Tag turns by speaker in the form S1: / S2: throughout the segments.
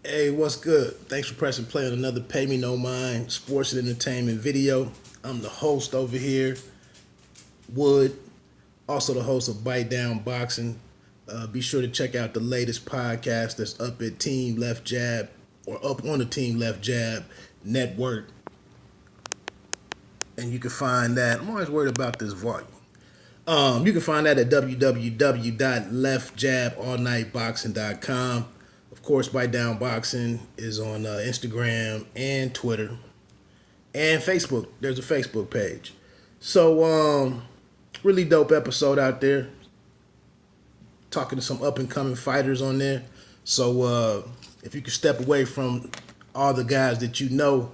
S1: Hey, what's good? Thanks for pressing play on another Pay Me No Mind sports and entertainment video. I'm the host over here, Wood, also the host of Bite Down Boxing. Be sure to check out the latest podcast that's up at Team Left Jab or up on the Team Left Jab network. And you can find that. I'm always worried about this volume. You can find that at www.leftjaballnightboxing.com. Of course, Bite Down Boxing is on Instagram and Twitter and Facebook. There's a Facebook page. So, really dope episode out there. Talking to some up and coming fighters on there. So, if you could step away from all the guys that you know,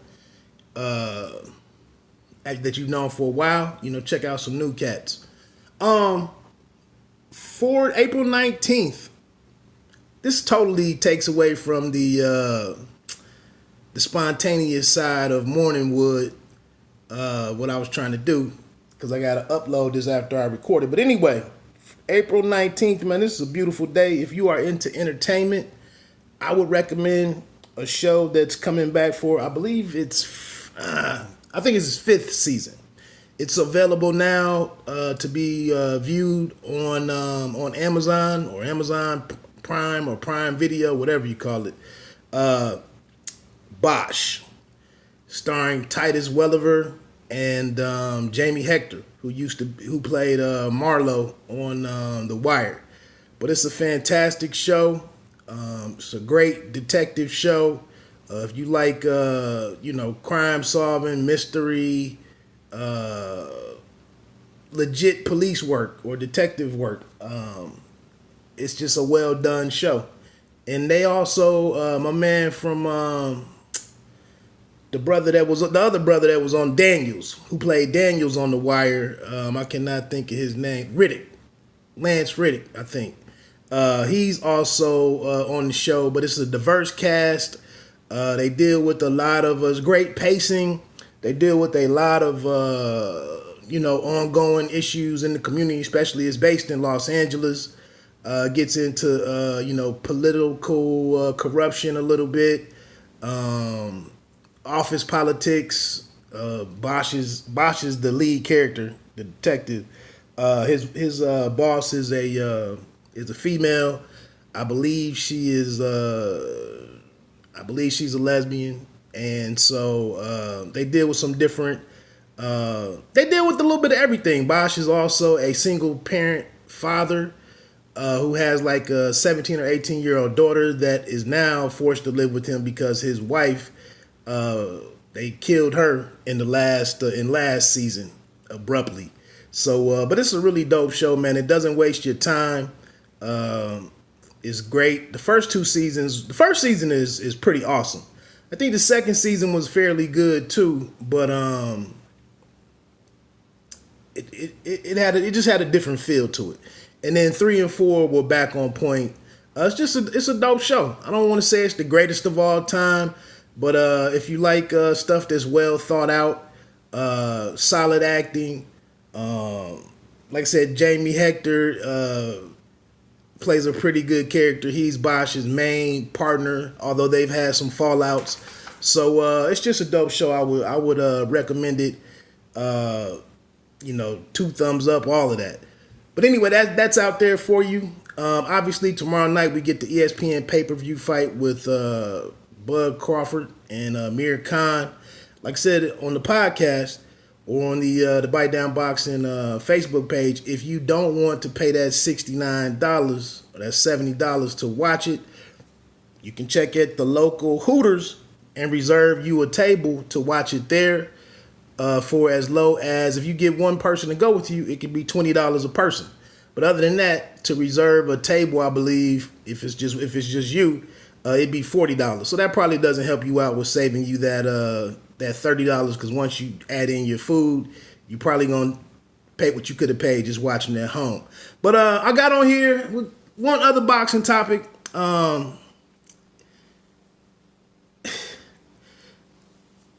S1: that you've known for a while, check out some new cats. For April 19th, this totally takes away from the spontaneous side of Morning Wood, what I was trying to do, because I got to upload this after I recorded. But anyway, April 19th, man, this is a beautiful day. If you are into entertainment, I would recommend a show that's coming back for, I believe I think it's its fifth season. It's available now to be viewed on Amazon or Amazon Prime or Prime Video, whatever you call it. Bosch, starring Titus Welliver and Jamie Hector, who played Marlowe on The Wire. But it's a fantastic show. It's a great detective show. If you like, crime solving, mystery, legit police work or detective work, it's just a well done show. And they also, my man from the other brother that was on Daniels, who played Daniels on The Wire. I cannot think of his name. Lance Riddick, I think. He's also on the show, but it's a diverse cast. They deal with a lot of great pacing. They deal with a lot of ongoing issues in the community, especially it's based in Los Angeles. Gets into political corruption a little bit, office politics. Bosch is the lead character, the detective. His boss is a female. I believe she's a lesbian, and so they deal with some different. They deal with a little bit of everything. Bosch is also a single parent father who has like a 17 or 18-year-old daughter that is now forced to live with him because his wife, they killed her in last season abruptly. So, but it's a really dope show, man. It doesn't waste your time. It's great. The first season is pretty awesome. I think the second season was fairly good too, but it just had a different feel to it. And then 3 and 4 were back on point. It's a dope show. I don't want to say it's the greatest of all time, but if you like stuff that's well thought out, solid acting, like I said, Jamie Hector plays a pretty good character. He's Bosch's main partner, although they've had some fallouts. So it's just a dope show. I would recommend it. 2 thumbs up, all of that. But anyway, that's out there for you. Obviously, tomorrow night we get the ESPN pay-per-view fight with Bud Crawford and Amir Khan. Like I said on the podcast or on the Bite Down Boxing Facebook page, if you don't want to pay that $69 or that $70 to watch it, you can check at the local Hooters and reserve you a table to watch it there. For as low as, if you get one person to go with you, it could be $20 a person. But other than that, to reserve a table, I believe if it's just you, it'd be $40. So that probably doesn't help you out with saving you that $30, because once you add in your food, you probably gonna pay what you could have paid just watching at home. But I got on here with one other boxing topic.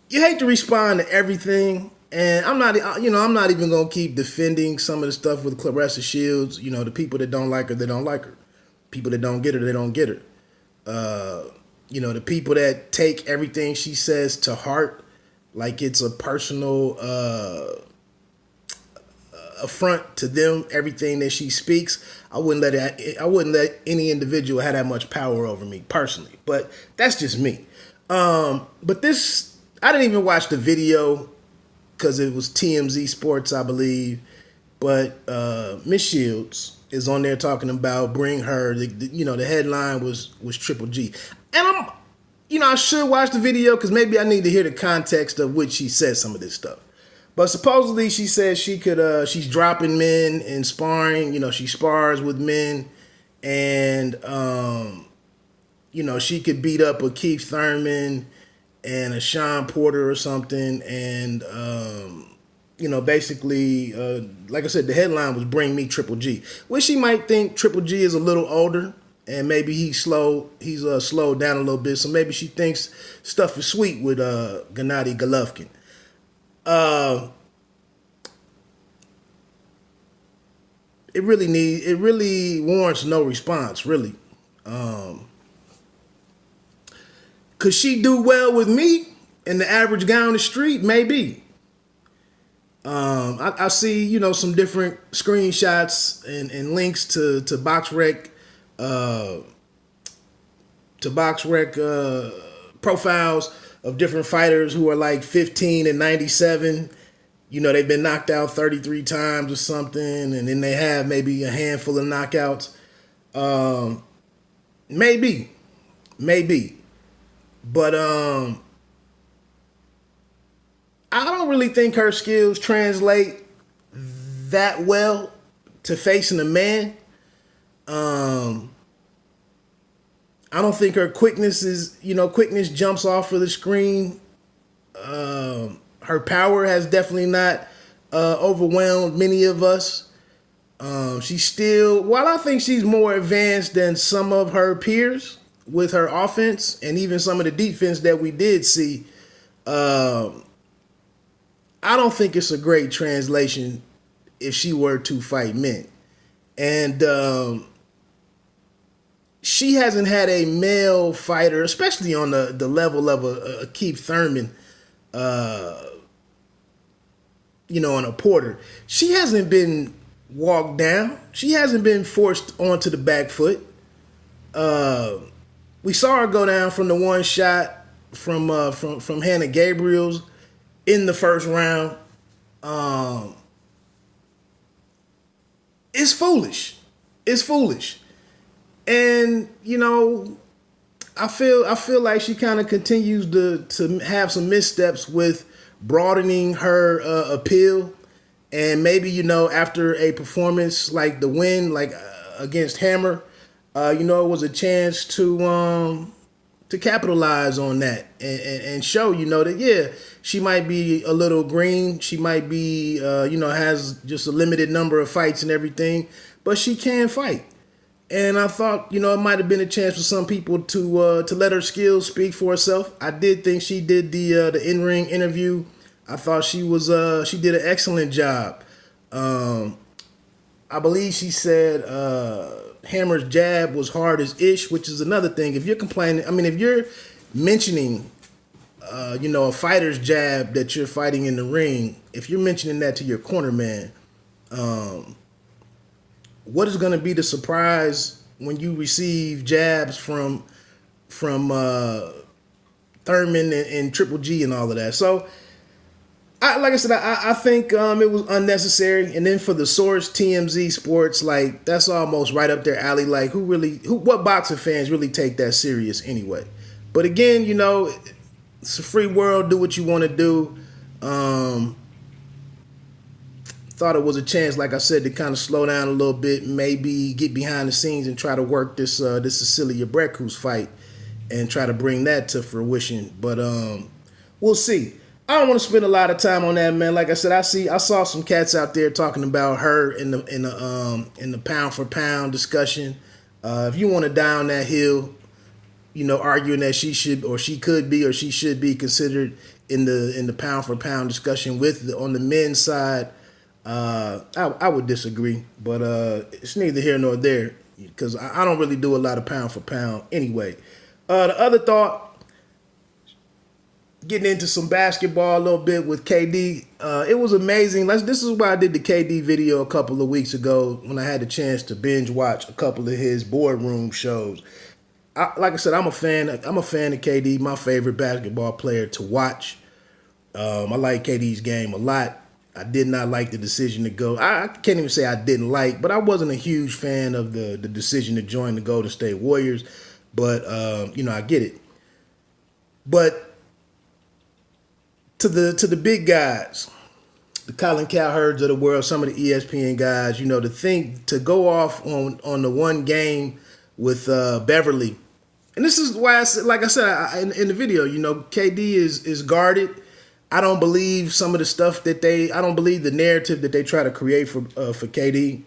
S1: You hate to respond to everything, and I'm not even gonna keep defending some of the stuff with Claressa Shields. The people that don't like her, they don't like her. People that don't get her, they don't get her. The people that take everything she says to heart, like it's a personal affront to them, everything that she speaks, I wouldn't let any individual have that much power over me personally. But that's just me. But this, I didn't even watch the video because it was TMZ Sports, I believe. But Miss Shields is on there talking about bring her. The headline was Triple G, and I should watch the video because maybe I need to hear the context of which she said some of this stuff. But supposedly she says she could. She's dropping men in sparring. She spars with men, and she could beat up a Keith Thurman and a Sean Porter or something, and basically, like I said, the headline was "Bring me Triple G," which she might think Triple G is a little older, and maybe he's slowed down a little bit, so maybe she thinks stuff is sweet with Gennady Golovkin. It really warrants no response, really. Could she do well with me and the average guy on the street? Maybe. I see, some different screenshots and links to BoxRec, profiles of different fighters who are like 15 and 97. They've been knocked out 33 times or something, and then they have maybe a handful of knockouts. Maybe. But I don't really think her skills translate that well to facing a man. I don't think her quickness jumps off of the screen. Her power has definitely not overwhelmed many of us. She's still, while I think she's more advanced than some of her peers with her offense and even some of the defense that we did see, I don't think it's a great translation if she were to fight men. And she hasn't had a male fighter, especially on the level of a Keith Thurman, on a Porter. She hasn't been walked down. She hasn't been forced onto the back foot. We saw her go down from the one shot from Hannah Gabriel's in the first round. It's foolish. And I feel like she kind of continues to have some missteps with broadening her appeal, and maybe after a performance like the win, like against Hammer, it was a chance to capitalize on that and show that she might be a little green, she might be has just a limited number of fights and everything, but she can fight. And I thought, it might have been a chance for some people to let her skills speak for herself. I did think she did the in-ring interview. I thought she did an excellent job. I believe she said Hammer's jab was hard as ish, which is another thing. If you're complaining, if you're mentioning, a fighter's jab that you're fighting in the ring, if you're mentioning that to your corner man, what is going to be the surprise when you receive jabs from Thurman and Triple G and all of that? So, like I said, I think it was unnecessary. And then for the source, TMZ Sports, like that's almost right up their alley. Like what boxing fans really take that serious anyway? But again, it's a free world. Do what you want to do. Thought it was a chance, like I said, to kind of slow down a little bit, maybe get behind the scenes and try to work this Cecilia Brækhus fight and try to bring that to fruition. But we'll see. I don't want to spend a lot of time on that, man. Like I said, I saw some cats out there talking about her in the pound for pound discussion. If you want to down that hill, arguing that she should or she could be or she should be considered in the pound for pound discussion on the men's side. I would disagree, but it's neither here nor there because I don't really do a lot of pound for pound anyway. The other thought, getting into some basketball a little bit with KD, it was amazing. This is why I did the KD video a couple of weeks ago when I had the chance to binge watch a couple of his boardroom shows. Like I said, I'm a fan of KD, my favorite basketball player to watch. I like KD's game a lot. I did not like the decision to go. I can't even say I didn't like, but I wasn't a huge fan of the decision to join the Golden State Warriors. But, I get it. But to the big guys, the Colin Cowherds of the world, some of the ESPN guys, to go off on the one game with Beverly. And this is why, like I said in the video, KD is guarded. I don't believe some of the stuff I don't believe the narrative that they try to create for KD.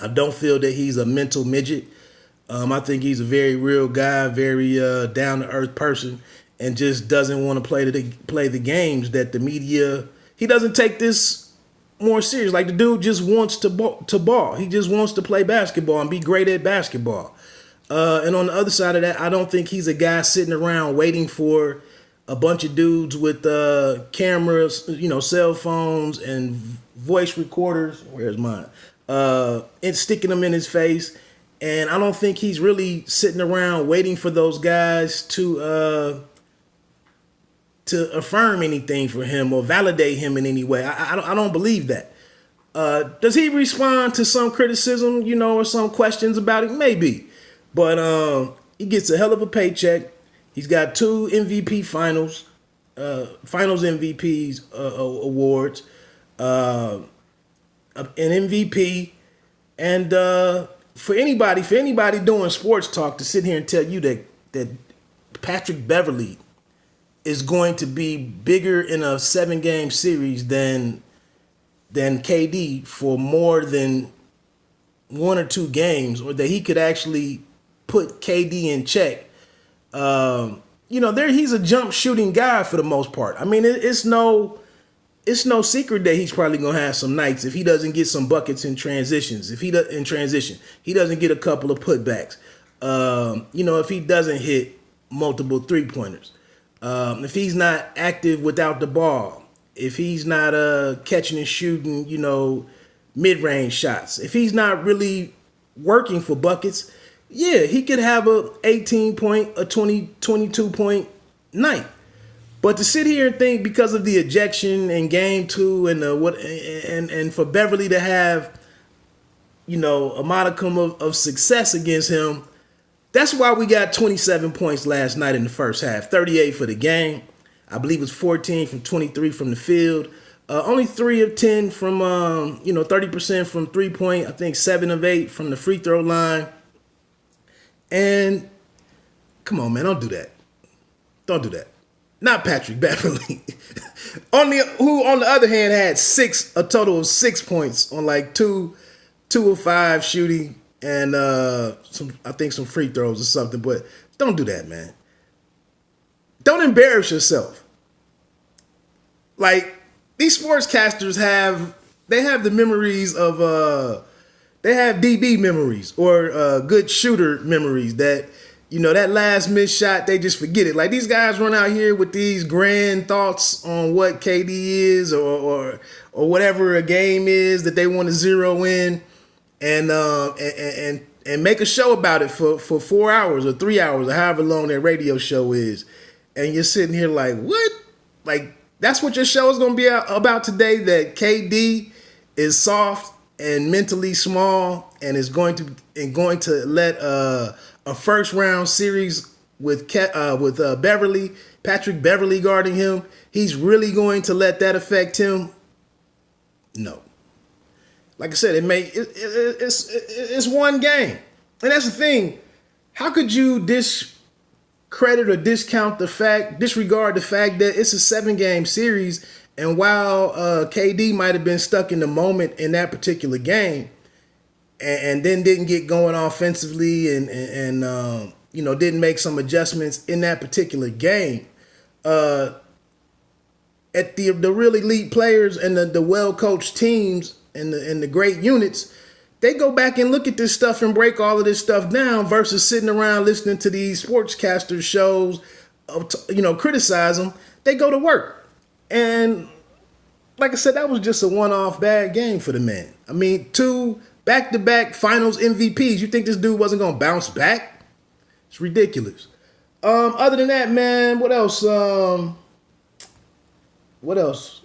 S1: I don't feel that he's a mental midget. I think he's a very real guy, very down-to-earth person, and just doesn't want to play the games that the media. He doesn't take this more serious. Like, the dude just wants to ball. He just wants to play basketball and be great at basketball. And on the other side of that, I don't think he's a guy sitting around waiting for a bunch of dudes with cameras, cell phones and voice recorders. Where's mine? And sticking them in his face. And I don't think he's really sitting around waiting for those guys to affirm anything for him or validate him in any way. I don't believe that. Does he respond to some criticism, or some questions about it? Maybe. But he gets a hell of a paycheck. He's got 2 MVP finals MVPs awards, an MVP, and for anybody doing sports talk to sit here and tell you that Patrick Beverley is going to be bigger in a 7-game series than KD for more than 1 or 2 games, or that he could actually put KD in check. He's a jump shooting guy for the most part. I mean, it's no secret that he's probably gonna have some nights if he doesn't get some buckets in transitions. He doesn't get a couple of putbacks. If he doesn't hit multiple 3-pointers, if he's not active without the ball, if he's not catching and shooting, mid-range shots, if he's not really working for buckets. Yeah, he could have a 18-point, a 22-point night. But to sit here and think because of the ejection in game 2 and for Beverly to have, a modicum of success against him, that's why we got 27 points last night in the first half, 38 for the game. I believe it was 14 from 23 from the field. Only 3 of 10 from, 30% from 3-point. I think 7 of 8 from the free throw line. And come on, man, don't do that. Don't do that. Not Patrick Beverley. who on the other hand had a total of 6 points on like 2 of 5 shooting and some free throws or something. But don't do that, man. Don't embarrass yourself. Like, these sportscasters have the memories of they have DB memories or good shooter memories that, that last missed shot, they just forget it. Like, these guys run out here with these grand thoughts on what KD is or whatever a game is that they want to zero in and make a show about it for 4 hours or 3 hours or however long their radio show is. And you're sitting here like, what? Like, that's what your show is going to be about today, that KD is soft and mentally small and is going to let a first round series with Beverly, Patrick Beverly guarding him, he's really going to let that affect him? No. Like I said, it's one game, and that's the thing. How could you disregard the fact that it's a 7-game series? And while KD might have been stuck in the moment in that particular game, and then didn't get going offensively and didn't make some adjustments in that particular game, at the real elite players and the well coached teams and the great units, they go back and look at this stuff and break all of this stuff down versus sitting around listening to these sportscaster shows, criticize them. They go to work. And like I said, that was just a one-off bad game for the man. I mean, 2 back-to-back finals MVPs. You think this dude wasn't going to bounce back? It's ridiculous. Other than that, man, what else? What else?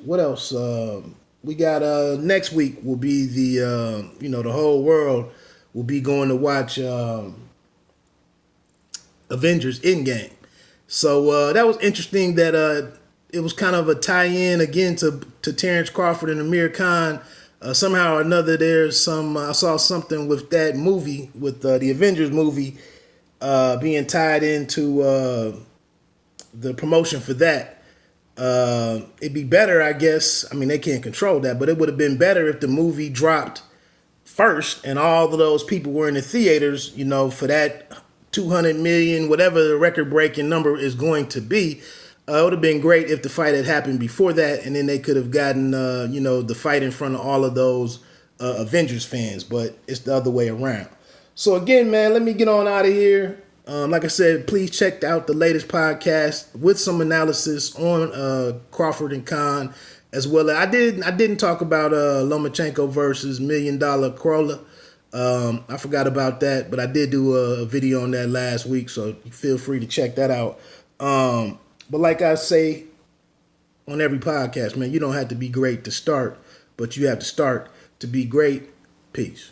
S1: We got next week will be the whole world will be going to watch Avengers Endgame. So that was interesting that it was kind of a tie-in again to Terrence Crawford and Amir Khan. Somehow or another, there's I saw something with that movie, with the Avengers movie, being tied into the promotion for that. It'd be better, I guess. I mean, they can't control that, but it would have been better if the movie dropped first and all of those people were in the theaters, for that 200 million, whatever the record-breaking number is going to be. It would have been great if the fight had happened before that, and then they could have gotten, the fight in front of all of those Avengers fans, but it's the other way around. So again, man, let me get on out of here. Like I said, please check out the latest podcast with some analysis on Crawford and Khan, as well as I didn't talk about Lomachenko versus $1 Million Crawler. I forgot about that, but I did do a video on that last week, so feel free to check that out. But like I say on every podcast, man, you don't have to be great to start, but you have to start to be great. Peace.